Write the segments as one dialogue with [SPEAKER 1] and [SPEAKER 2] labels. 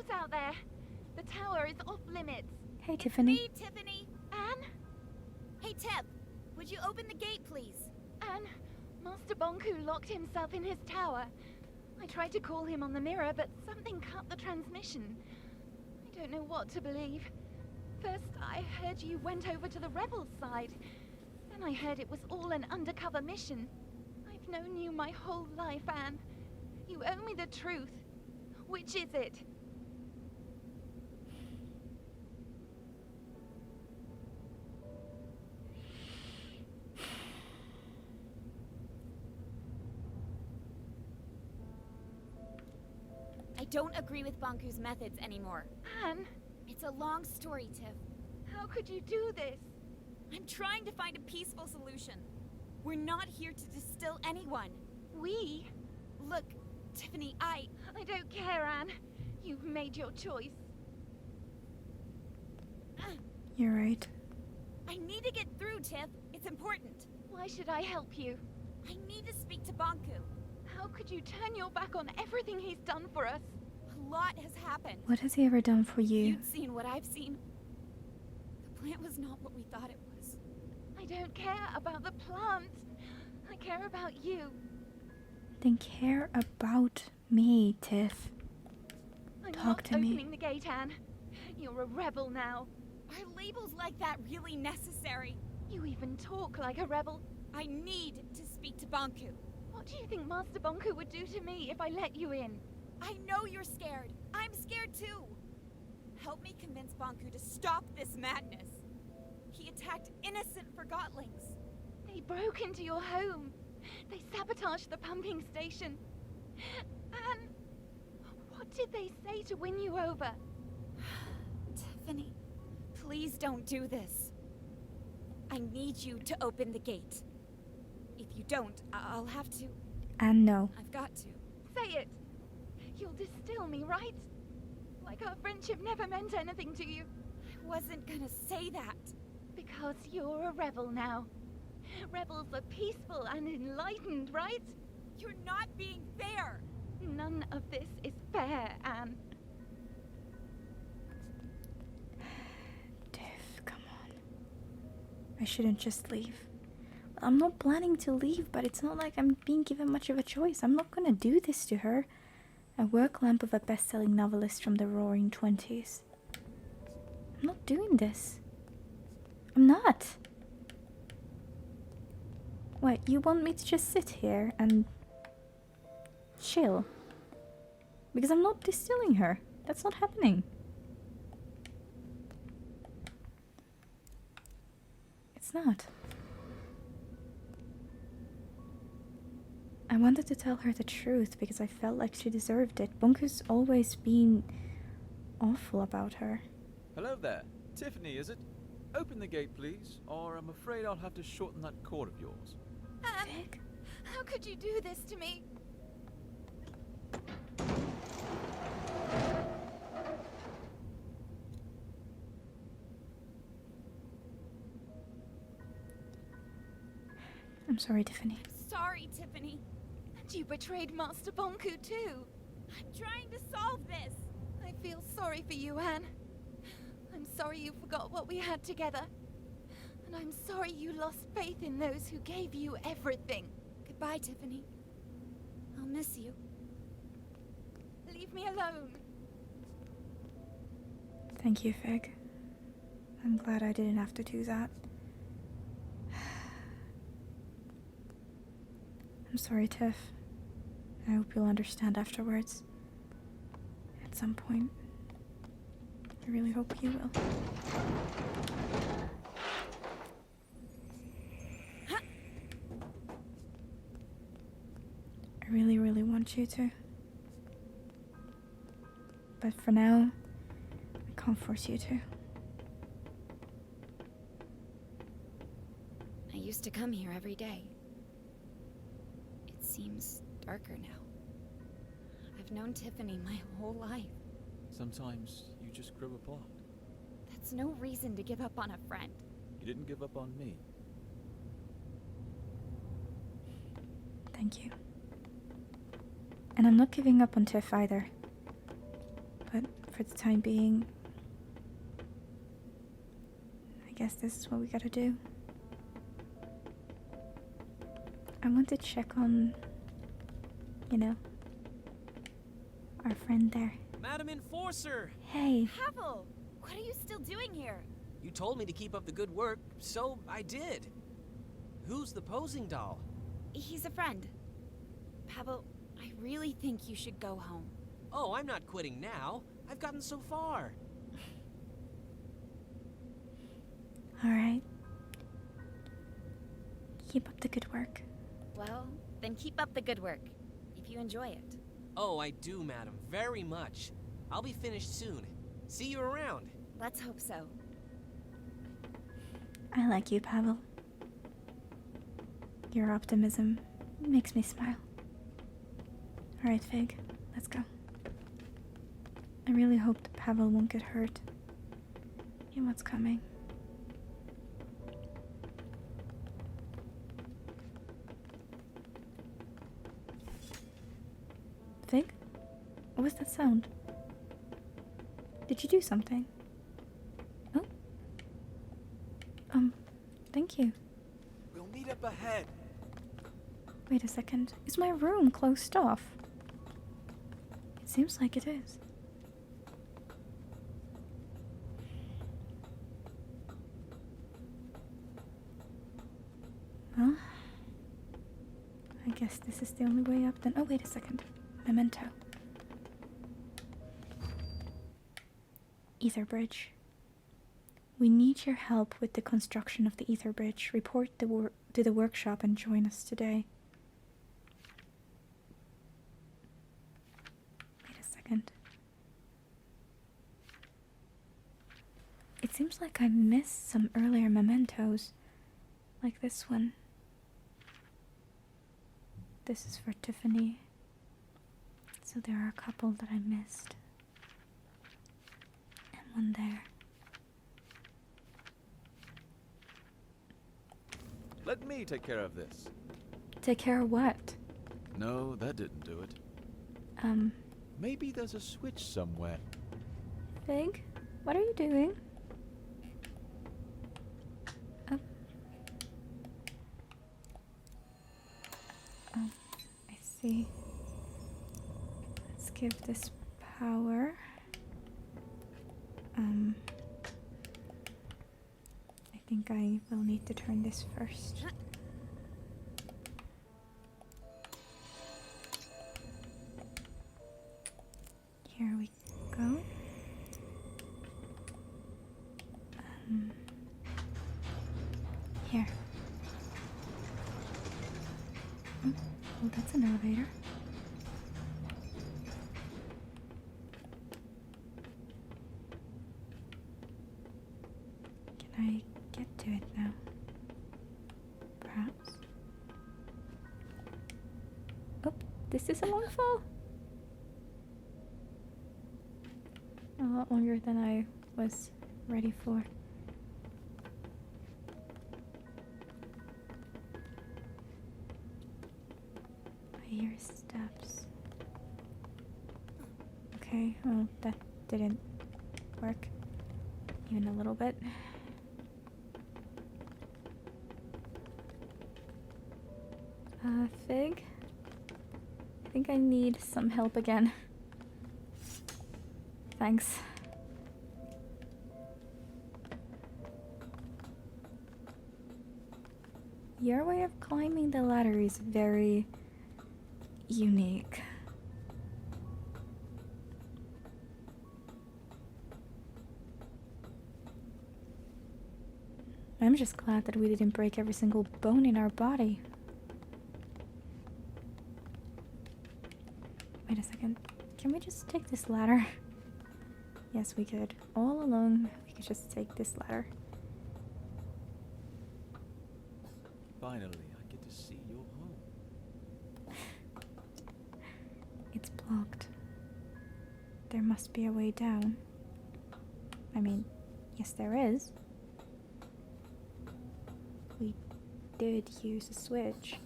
[SPEAKER 1] Look out there. The tower is off limits.
[SPEAKER 2] Hey, Tiffany.
[SPEAKER 3] Me, Tiffany.
[SPEAKER 1] Anne?
[SPEAKER 3] Hey, Tip. Would you open the gate, please?
[SPEAKER 1] Anne, Master Bonku locked himself in his tower. I tried to call him on the mirror, but something cut the transmission. I don't know what to believe. First, I heard you went over to the rebels' side. Then I heard it was all an undercover mission. I've known you my whole life, Anne. You owe me the truth. Which is it?
[SPEAKER 3] I don't agree with Bonku's methods anymore.
[SPEAKER 1] Anne,
[SPEAKER 3] It's a long story, Tiff.
[SPEAKER 1] how could you do this?
[SPEAKER 3] I'm trying to find a peaceful solution. We're not here to distill anyone.
[SPEAKER 1] We?
[SPEAKER 3] Look, Tiffany, I
[SPEAKER 1] don't care, Anne. You've made your choice.
[SPEAKER 2] You're right.
[SPEAKER 3] I need to get through, Tiff. It's important.
[SPEAKER 1] Why should I help you?
[SPEAKER 3] I need to speak to Bonku.
[SPEAKER 1] How could you turn your back on everything he's done for us?
[SPEAKER 3] A lot has happened.
[SPEAKER 2] What has he ever done for you?
[SPEAKER 3] You'd seen what I've seen. The plant was not what we thought it was.
[SPEAKER 1] I don't care about the plant. I care about you.
[SPEAKER 2] Then care about me, Tiff.
[SPEAKER 1] I'm
[SPEAKER 2] Talk
[SPEAKER 1] not
[SPEAKER 2] to me.
[SPEAKER 1] opening the gate, Anne. You're a rebel now.
[SPEAKER 3] Are labels like that really necessary?
[SPEAKER 1] You even talk like a rebel.
[SPEAKER 3] I need to speak to Bonku.
[SPEAKER 1] What do you think Master Bonku would do to me if I let you in?
[SPEAKER 3] I know you're scared. I'm scared too. Help me convince Bonku to stop this madness. He attacked innocent Forgottlings.
[SPEAKER 1] They broke into your home. They sabotaged the pumping station. Anne, what did they say to win you over?
[SPEAKER 3] Tiffany, please don't do this. I need you to open the gate. If you don't, I'll have to.
[SPEAKER 2] And no.
[SPEAKER 3] I've got to.
[SPEAKER 1] Say it. You'll distill me, right? Like our friendship never meant anything to you.
[SPEAKER 3] I wasn't gonna say that.
[SPEAKER 1] Because you're a rebel now. Rebels are peaceful and enlightened, right?
[SPEAKER 3] You're not being fair.
[SPEAKER 1] None of this is fair, Anne.
[SPEAKER 2] Tiff, come on. I shouldn't just leave. I'm not planning to leave, but it's not like I'm being given much of a choice. I'm not gonna do this to her. A work lamp of a best-selling novelist from the Roaring 20s. I'm not doing this. I'm not. Wait, you want me to just sit here and chill? Because I'm not distilling her. That's not happening. It's not. I wanted to tell her the truth because I felt like she deserved it. Bunku's always been awful about her.
[SPEAKER 4] Hello there. Tiffany, is it? Open the gate, please, or I'm afraid I'll have to shorten that cord of yours.
[SPEAKER 1] Anne,
[SPEAKER 2] Vic?
[SPEAKER 1] how could you do this to me?
[SPEAKER 2] I'm sorry, Tiffany.
[SPEAKER 3] Sorry, Tiffany.
[SPEAKER 1] And you betrayed Master Bonku too.
[SPEAKER 3] I'm trying to solve this.
[SPEAKER 1] I feel sorry for you, Anne. I'm sorry you forgot what we had together. And I'm sorry you lost faith in those who gave you everything.
[SPEAKER 3] Goodbye, Tiffany. I'll miss you.
[SPEAKER 1] Leave me alone.
[SPEAKER 2] Thank you, Fig. I'm glad I didn't have to do that. I'm sorry, Tiff. I hope you'll understand afterwards. At some point. I really hope you will. I really, really want you to. But for now, I can't force you to.
[SPEAKER 3] I used to come here every day. It seems darker now. I've known Tiffany my whole life.
[SPEAKER 4] Sometimes you just grow apart.
[SPEAKER 3] That's no reason to give up on a friend.
[SPEAKER 4] You didn't give up on me.
[SPEAKER 2] Thank you. And I'm not giving up on Tiff either. But for the time being. I guess this is what we gotta do. I want to check on, you know, our friend there.
[SPEAKER 5] Madam Enforcer!
[SPEAKER 2] Hey,
[SPEAKER 3] Pavel, what are you still doing here?
[SPEAKER 5] You told me to keep up the good work, so I did. Who's the posing doll?
[SPEAKER 3] He's a friend. Pavel, I really think you should go home.
[SPEAKER 5] Oh, I'm not quitting now. I've gotten so far.
[SPEAKER 2] alright. Keep up the good work.
[SPEAKER 3] Well, then keep up the good work, if you enjoy it.
[SPEAKER 5] Oh, I do, madam. Very much. I'll be finished soon. See you around.
[SPEAKER 3] Let's hope so.
[SPEAKER 2] I like you, Pavel. Your optimism makes me smile. Alright, Fig, let's go. I really hope that Pavel won't get hurt in what's coming. Fig? What was that sound? Did you do something? Oh? Thank you.
[SPEAKER 4] We'll meet up ahead.
[SPEAKER 2] Wait a second. Is my room closed off? It seems like it is. Well, I guess this is the only way up then. Oh, wait a second. Memento. Ether Bridge. We need your help with the construction of the Ether Bridge. Report to the workshop and join us today. Wait a second. It seems like I missed some earlier mementos, like this one. This is for Tiffany. So there are a couple that I missed. And one there.
[SPEAKER 4] Let me take care of this.
[SPEAKER 2] Take care of what?
[SPEAKER 4] No, that didn't do it. Maybe there's a switch somewhere.
[SPEAKER 2] Fig? What are you doing? Oh. Oh, I see. Let's give this power. I think I will need to turn this first. Here we go. Here. Oh, that's an elevator. Can I get to it now? Perhaps? Oh, this is a long fall. A lot longer than I was ready for. I hear steps. Okay, well, that didn't work. Even a little bit. Fig? I think I need some help again. Thanks. Your way of climbing the ladder is very unique. I'm just glad that we didn't break every single bone in our body. Wait a second. Can we just take this ladder? Yes, we could. All along, we could just take this ladder.
[SPEAKER 4] Finally, I get to see your home.
[SPEAKER 2] It's blocked. There must be a way down. I mean, yes there is. We did use a switch.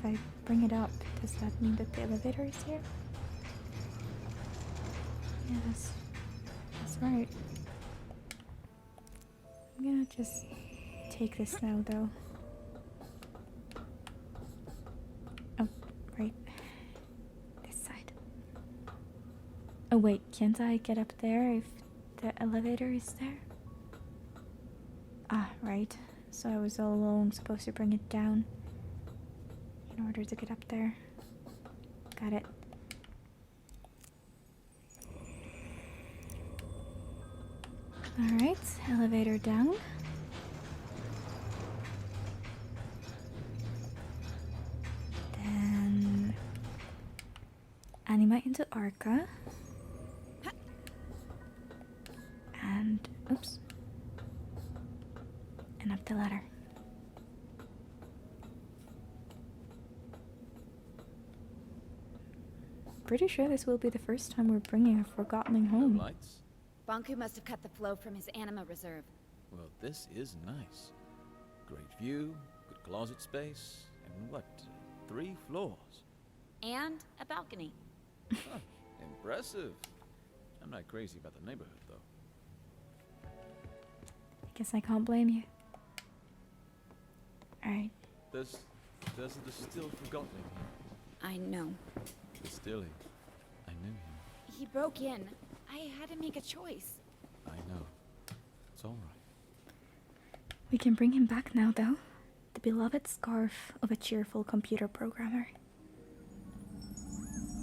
[SPEAKER 2] If I bring it up, does that mean that the elevator is here? Yes, that's right. I'm gonna just take this now, though. Oh, right. This side. Oh, wait, can't I get up there if the elevator is there? Ah, right. So I was all along supposed to bring it down in order to get up there. Got it. Alright, elevator down. Then Anima into Arca. And oops. And up the ladder. Pretty sure this will be the first time we're bringing a Forgotton home.
[SPEAKER 4] No lights?
[SPEAKER 3] Bonku must have cut the flow from his anima reserve.
[SPEAKER 4] Well, this is nice. Great view, good closet space, and what, 3 floors?
[SPEAKER 3] And a balcony.
[SPEAKER 4] Huh, impressive. I'm not crazy about the neighborhood, though.
[SPEAKER 2] Guess I can't blame you. Alright.
[SPEAKER 4] There's a distill Forgotton here.
[SPEAKER 3] I know.
[SPEAKER 4] Distilly. I knew him.
[SPEAKER 3] He broke in. I had to make a choice.
[SPEAKER 4] I know. It's all right.
[SPEAKER 2] We can bring him back now, though. The beloved scarf of a cheerful computer programmer.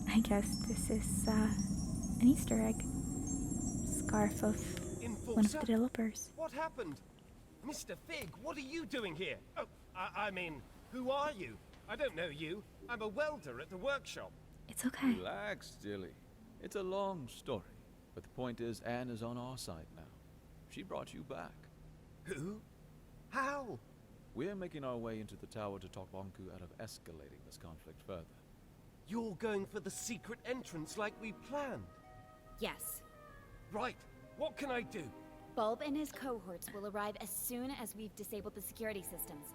[SPEAKER 2] I guess this is an Easter egg. Scarf of one of the developers.
[SPEAKER 6] What happened? Mr. Fig, what are you doing here? Oh, I mean, who are you? I don't know you. I'm a welder at the workshop.
[SPEAKER 2] It's okay.
[SPEAKER 4] Relax, Dilly. It's a long story. But the point is, Anne is on our side now. She brought you back.
[SPEAKER 6] Who? How?
[SPEAKER 4] We're making our way into the tower to talk Bonku out of escalating this conflict further.
[SPEAKER 6] You're going for the secret entrance like we planned?
[SPEAKER 3] Yes.
[SPEAKER 6] Right. What can I do?
[SPEAKER 3] Bulb and his cohorts will arrive as soon as we've disabled the security systems.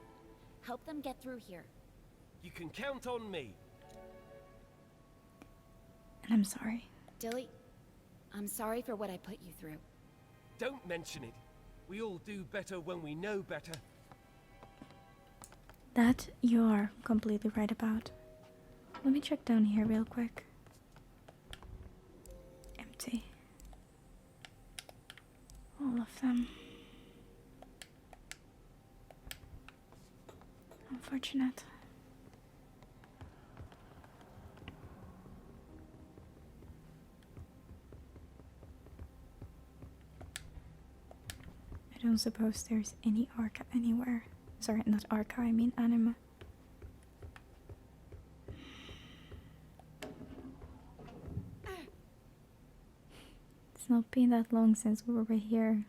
[SPEAKER 3] Help them get through here.
[SPEAKER 6] You can count on me.
[SPEAKER 2] And I'm sorry.
[SPEAKER 3] Dilly, I'm sorry for what I put you through.
[SPEAKER 6] Don't mention it. We all do better when we know better.
[SPEAKER 2] That you are completely right about. Let me check down here real quick. Empty. All of them. Unfortunate. I don't suppose there's any Arca anywhere. Sorry, not Arca, I mean Anima. It's not been that long since we were here.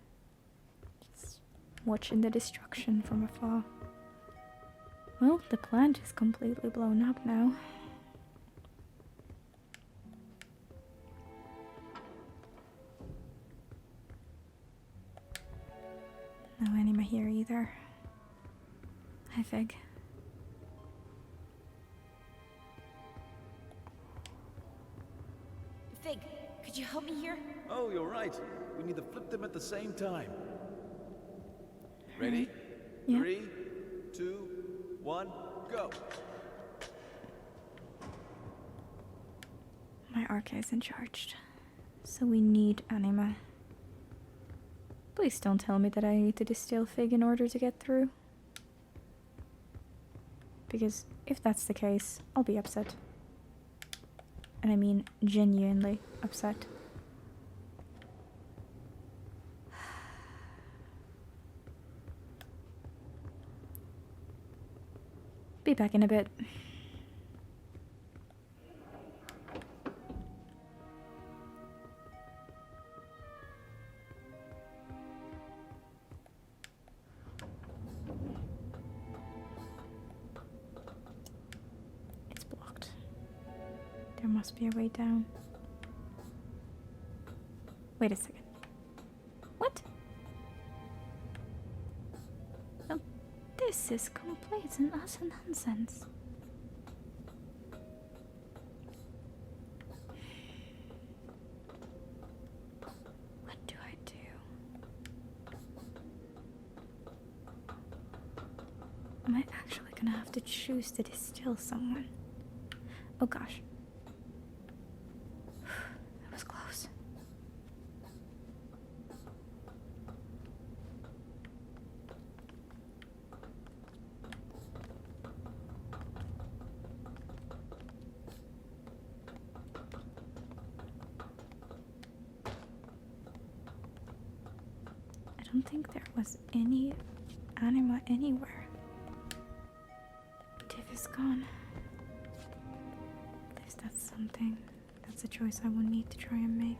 [SPEAKER 2] Just watching the destruction from afar. Well, the plant is completely blown up now. No Anima here either. Hi, Fig.
[SPEAKER 3] Fig, could you help me here?
[SPEAKER 4] Oh, you're right. We need to flip them at the same time. Ready?
[SPEAKER 2] Yeah.
[SPEAKER 4] 3, 2, 1, go.
[SPEAKER 2] My Arca isn't charged, so we need Anima. Please don't tell me that I need to distill Fig in order to get through. Because if that's the case, I'll be upset. And I mean genuinely upset. Be back in a bit. It's blocked. There must be a way down. Wait a second. What? Oh, this is complete and utter nonsense. gonna have to choose to distill someone. Oh gosh. That was close. I don't think there was any anima anywhere. Div is gone. At least that's something. That's a choice I will need to try and make.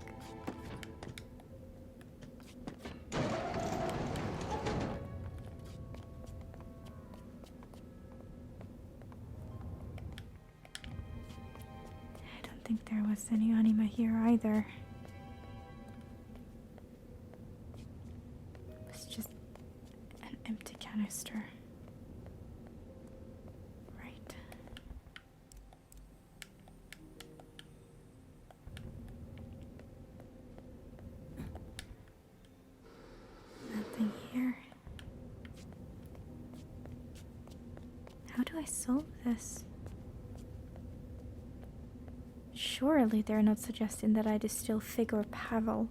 [SPEAKER 2] I don't think there was any anima here either. It's just an empty canister. Right. Nothing here. How do I solve this? Surely they're not suggesting that I distill Fig or Pavel.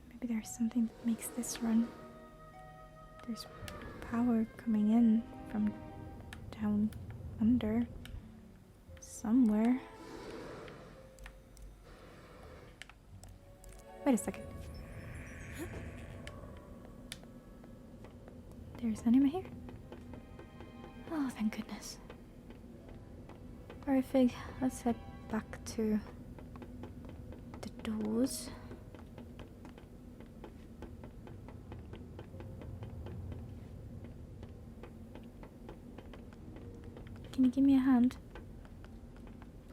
[SPEAKER 2] Maybe there's something that makes this run. There's power coming in from down under somewhere. Wait a second. There's anima here? Oh, thank goodness. Alright, Fig, let's head back to the doors. Can you give me a hand?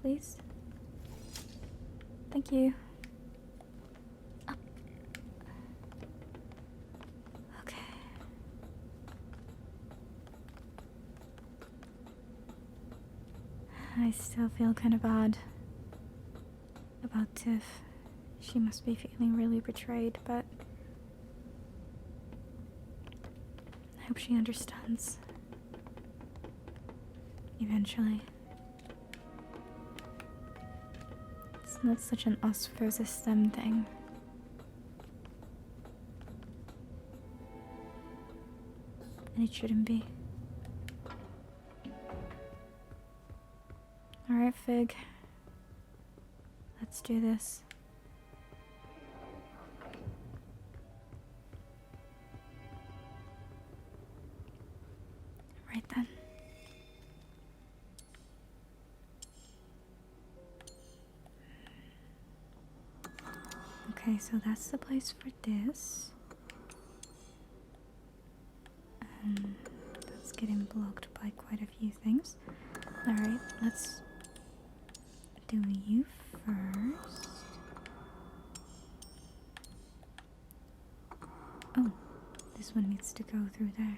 [SPEAKER 2] Please? Thank you. Up. Okay. I still feel kind of bad about Tiff. She must be feeling really betrayed, but I hope she understands. Eventually. It's not such an us versus them thing. And it shouldn't be. Alright, Fig. Let's do this. Right then. Okay, so that's the place for this. That's getting blocked by quite a few things. Alright, let's do you first. Oh, this one needs to go through there.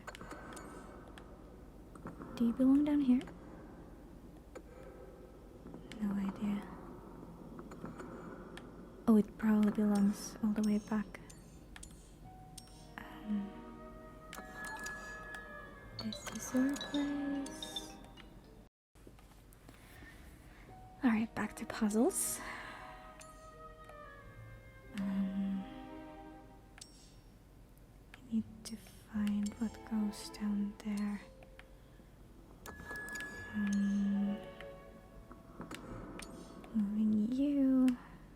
[SPEAKER 2] Do you belong down here? No idea. Oh, it probably belongs all the way back. This is our place. Alright, back to puzzles. I need to find what goes down there. Moving you.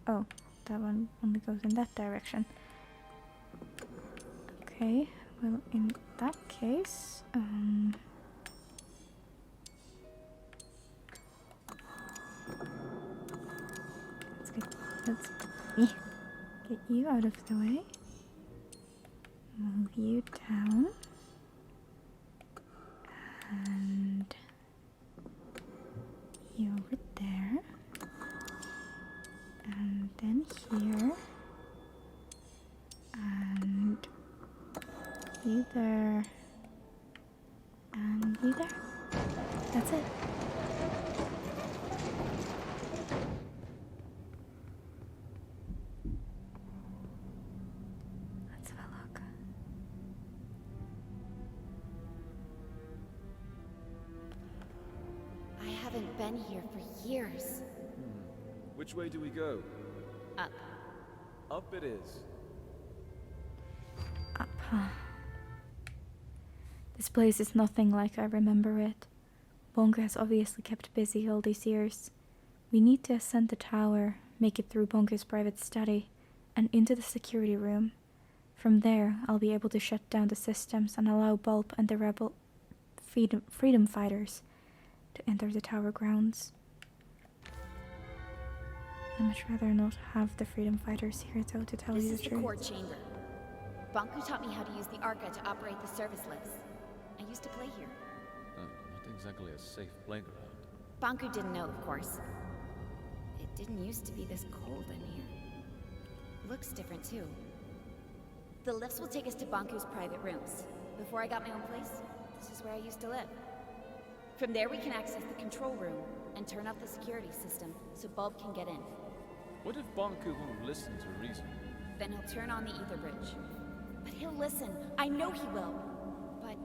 [SPEAKER 2] Oh, that one only goes in that direction. Okay, well, in that case, let's get you out of the way. Move you down. And you over there. And then here. And you there. And you there. That's it.
[SPEAKER 3] been here for years.
[SPEAKER 4] Which way do we go?
[SPEAKER 3] Up.
[SPEAKER 4] Up it is.
[SPEAKER 2] Up, huh? This place is nothing like I remember it. Bongo has obviously kept busy all these years. We need to ascend the tower, make it through Bongo's private study, and into the security room. From there, I'll be able to shut down the systems and allow Bulb and the rebel freedom fighters to enter the tower grounds. I'd much rather not have the freedom fighters here, though, to tell you the
[SPEAKER 3] This is the
[SPEAKER 2] truth.
[SPEAKER 3] core chamber. Bonku taught me how to use the Arca to operate the service lifts. I used to play here.
[SPEAKER 4] Not exactly a safe playground.
[SPEAKER 3] Bonku didn't know, of course. It didn't used to be this cold in here. Looks different, too. The lifts will take us to Bonku's private rooms. Before I got my own place, this is where I used to live. From there, we can access the control room and turn off the security system so Bulb can get in.
[SPEAKER 4] What if Bonku won't listen to reason?
[SPEAKER 3] Then he'll turn on the ether bridge. But he'll listen. I know he will. But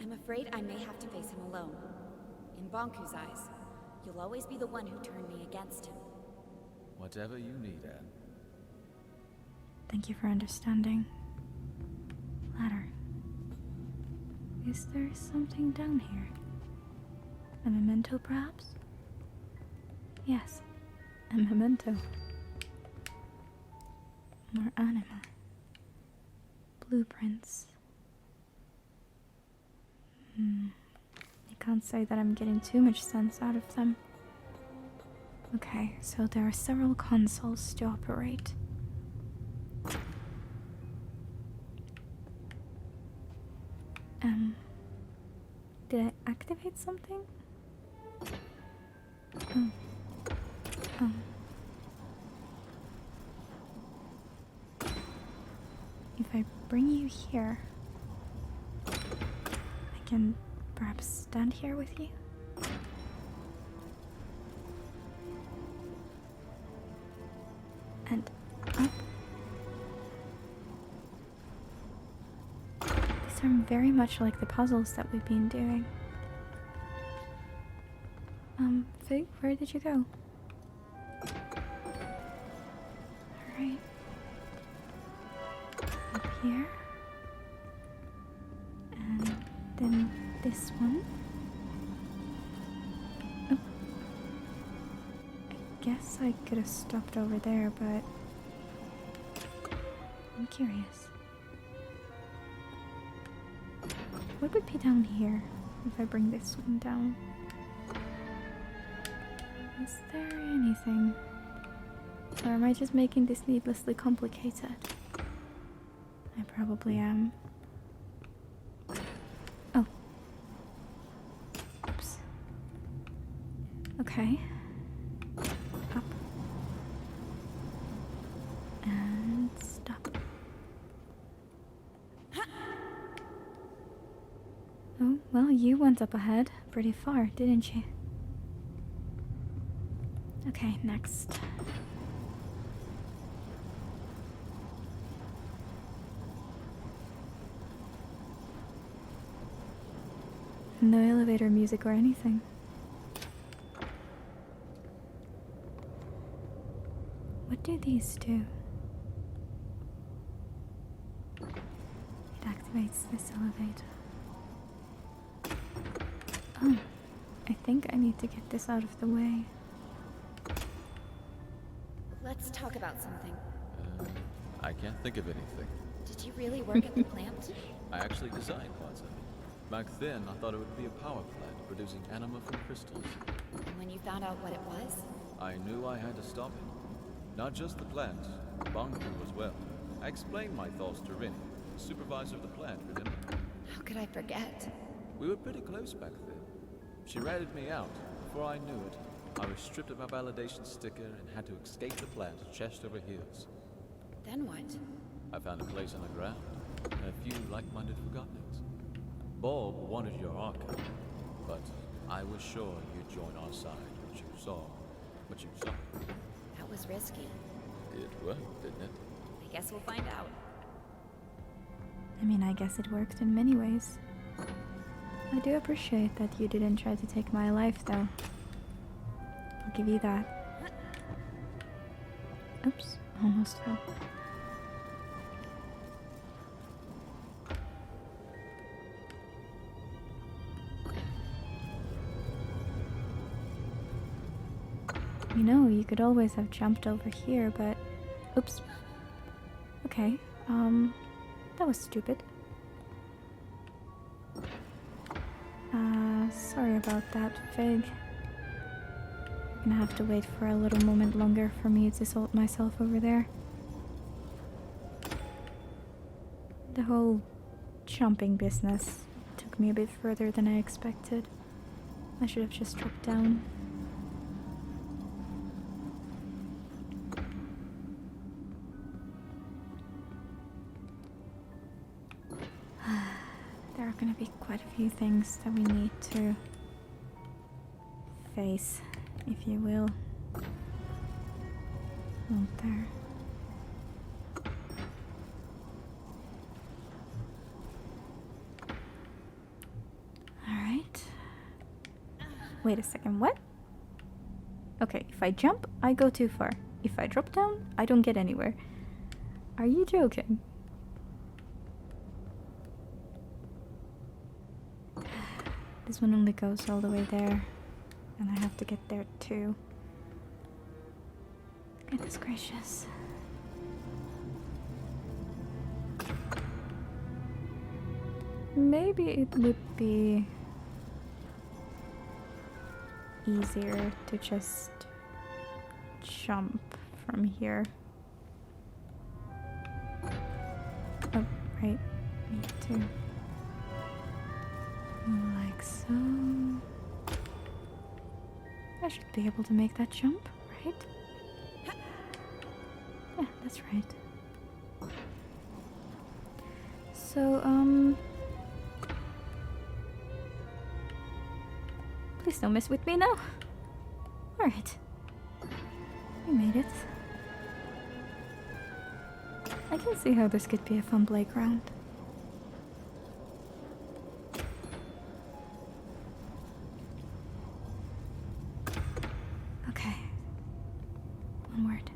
[SPEAKER 3] I'm afraid I may have to face him alone. In Bonku's eyes, you'll always be the one who turned me against him.
[SPEAKER 4] Whatever you need, Anne.
[SPEAKER 2] Thank you for understanding. Ladder. Is there something down here? A memento, perhaps? Yes, a memento. More anima. Blueprints. I can't say that I'm getting too much sense out of them. Okay, so there are several consoles to operate. Did I activate something? Oh. If I bring you here, I can perhaps stand here with you? And up. These are very much like the puzzles that we've been doing. Fig, where did you go? Alright. Up here. And then this one. Oh. I guess I could have stopped over there, but I'm curious. What would be down here if I bring this one down? Is there anything? Or am I just making this needlessly complicated? I probably am. Oh. Oops. Okay. Up. And stop. Oh, well, you went up ahead pretty far, didn't you? Okay, next. No elevator music or anything. What do these do? It activates this elevator. Oh, I think I need to get this out of the way.
[SPEAKER 3] Let's talk about something.
[SPEAKER 4] I can't think of anything.
[SPEAKER 3] Did you really work at the plant?
[SPEAKER 4] I actually designed parts of it. Back then, I thought it would be a power plant producing anima from crystals.
[SPEAKER 3] And when you found out what it was?
[SPEAKER 4] I knew I had to stop it. Not just the plant, Bonku as well. I explained my thoughts to Rin, the supervisor of the plant, remember?
[SPEAKER 3] How could I forget?
[SPEAKER 4] We were pretty close back then. She ratted me out. Before I knew it, I was stripped of my validation sticker and had to escape the plant chest over heels.
[SPEAKER 3] Then what?
[SPEAKER 4] I found a place on the ground, and a few like-minded Forgottons. Bulb wanted your arc, but I was sure you'd join our side, what you saw.
[SPEAKER 3] That was risky.
[SPEAKER 4] It worked, didn't it?
[SPEAKER 3] I guess we'll find out.
[SPEAKER 2] I mean, I guess it worked in many ways. I do appreciate that you didn't try to take my life, though. I'll give you that. Oops, almost fell. You know, you could always have jumped over here, but... Oops. Okay, that was stupid. Sorry about that, Fig. I'm gonna have to wait for a little moment longer for me to sort myself over there. The whole jumping business took me a bit further than I expected. I should have just dropped down. There are gonna be quite a few things that we need to face, if you will. Won't there? Alright. Wait a second, what? Okay, if I jump, I go too far. If I drop down, I don't get anywhere. Are you joking? This one only goes all the way there, and I have to get there too. Goodness gracious. Maybe it would be easier to just jump from here. Oh, right. Me too. Like so. I should be able to make that jump, right? Yeah, that's right. So, please don't mess with me now. Alright. We made it. I can see how this could be a fun playground. Okay. Onward.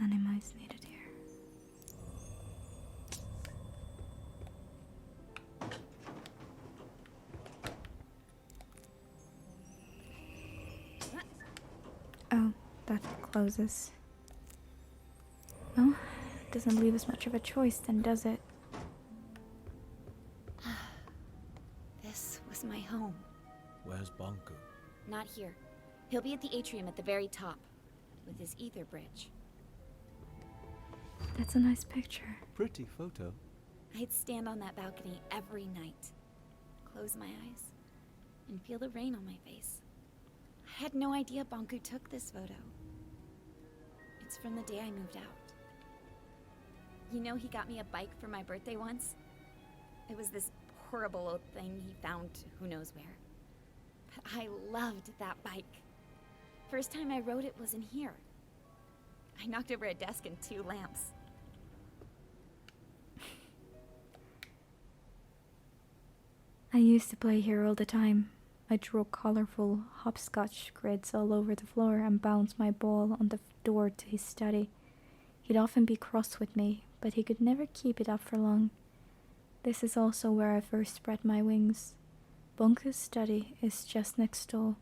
[SPEAKER 2] Anima is needed here. Oh, that closes. Well, it doesn't leave us much of a choice then, does it?
[SPEAKER 3] This was my home.
[SPEAKER 4] Where's Bonku?
[SPEAKER 3] Not here. He'll be at the atrium at the very top, with his ether bridge.
[SPEAKER 2] That's a nice picture.
[SPEAKER 4] Pretty photo.
[SPEAKER 3] I'd stand on that balcony every night, close my eyes, and feel the rain on my face. I had no idea Bonku took this photo. It's from the day I moved out. You know, he got me a bike for my birthday once? It was this horrible old thing he found who knows where. But I loved that bike. First time I rode it was in here. I knocked over a desk and 2 lamps.
[SPEAKER 2] I used to play here all the time. I drew colorful hopscotch grids all over the floor and bounced my ball on the door to his study. He'd often be cross with me, but he could never keep it up for long. This is also where I first spread my wings. Bonku's study is just next door,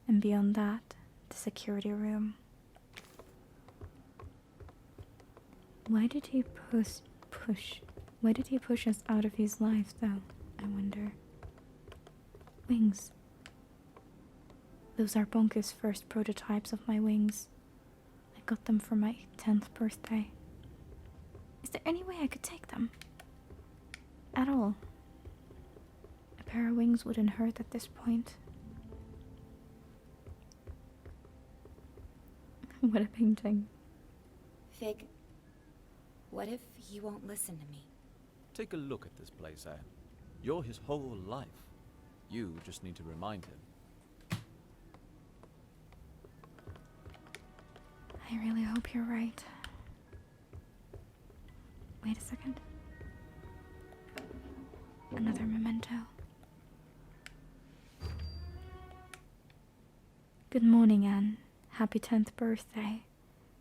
[SPEAKER 2] and beyond that, the security room. Why did he push us out of his life, though, I wonder? Wings. Those are Bonku's first prototypes of my wings. I got them for my 10th birthday. Is there any way I could take them? At all? A pair of wings wouldn't hurt at this point. What a painting.
[SPEAKER 3] Fig, what if you won't listen to me?
[SPEAKER 4] Take a look at this place, Anne. You're his whole life. You just need to remind him.
[SPEAKER 2] I really hope you're right. Wait a second. Another memento. Good morning, Anne. Happy 10th birthday.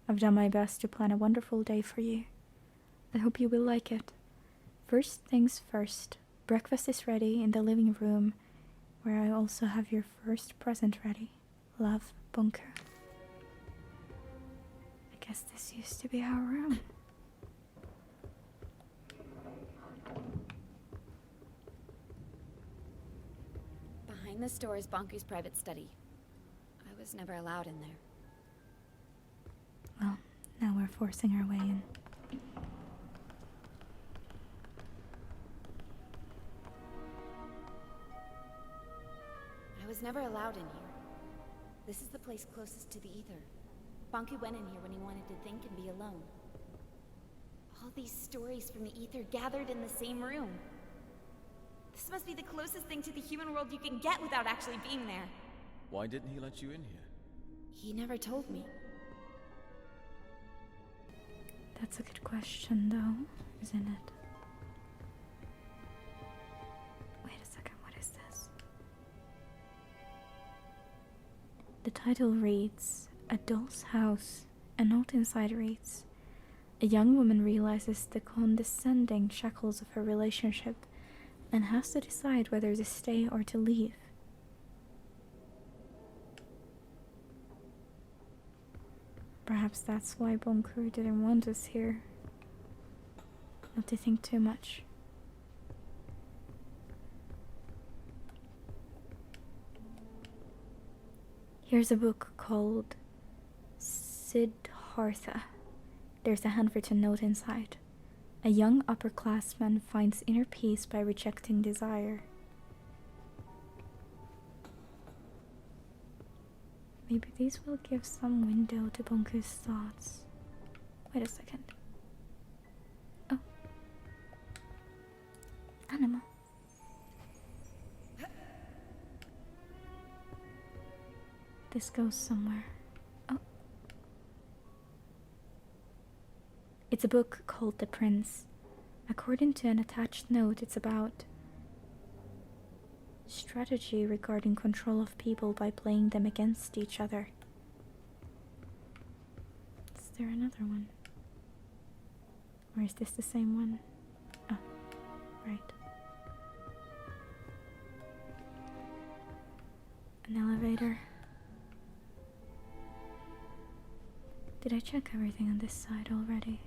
[SPEAKER 2] I've done my best to plan a wonderful day for you. I hope you will like it. First things first, breakfast is ready in the living room, where I also have your first present ready. Love, Bunker. I guess this used to be our room.
[SPEAKER 3] Behind this door is Bonku's private study. I was never allowed in there.
[SPEAKER 2] Well, now we're forcing our way in.
[SPEAKER 3] I was never allowed in here. This is the place closest to the ether. Bonku went in here when he wanted to think and be alone. All these stories from the ether gathered in the same room. This must be the closest thing to the human world you can get without actually being there.
[SPEAKER 4] Why didn't he let you in here?
[SPEAKER 3] He never told me.
[SPEAKER 2] That's a good question, though, isn't it? Wait a second, what is this? The title reads, A Doll's House. A note inside reads, a young woman realizes the condescending shackles of her relationship and has to decide whether to stay or to leave. Perhaps that's why Bonku didn't want us here. Not to think too much. Here's a book called Siddhartha. There's a handwritten note inside. A young upperclassman finds inner peace by rejecting desire. Maybe these will give some window to Bonku's thoughts. Wait a second. Oh. Animal. This goes somewhere. Oh. It's a book called The Prince. According to an attached note, it's about strategy regarding control of people by playing them against each other. Is there another one? Or is this the same one? Oh, right. An elevator. Did I check everything on this side already?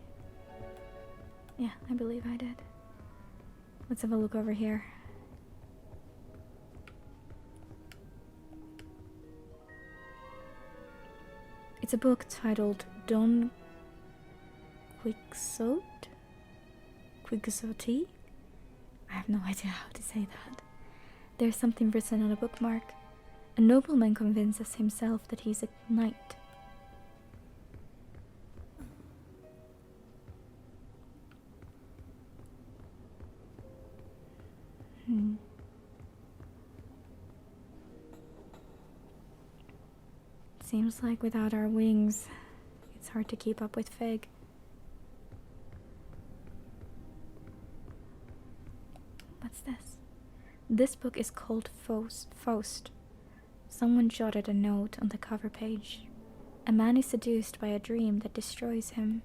[SPEAKER 2] Yeah, I believe I did. Let's have a look over here. It's a book titled Don Quixote? Quixote? I have no idea how to say that. There's something written on a bookmark. A nobleman convinces himself that he's a knight. Seems like without our wings, it's hard to keep up with Fig. What's this? This book is called Faust. Someone jotted a note on the cover page. A man is seduced by a dream that destroys him.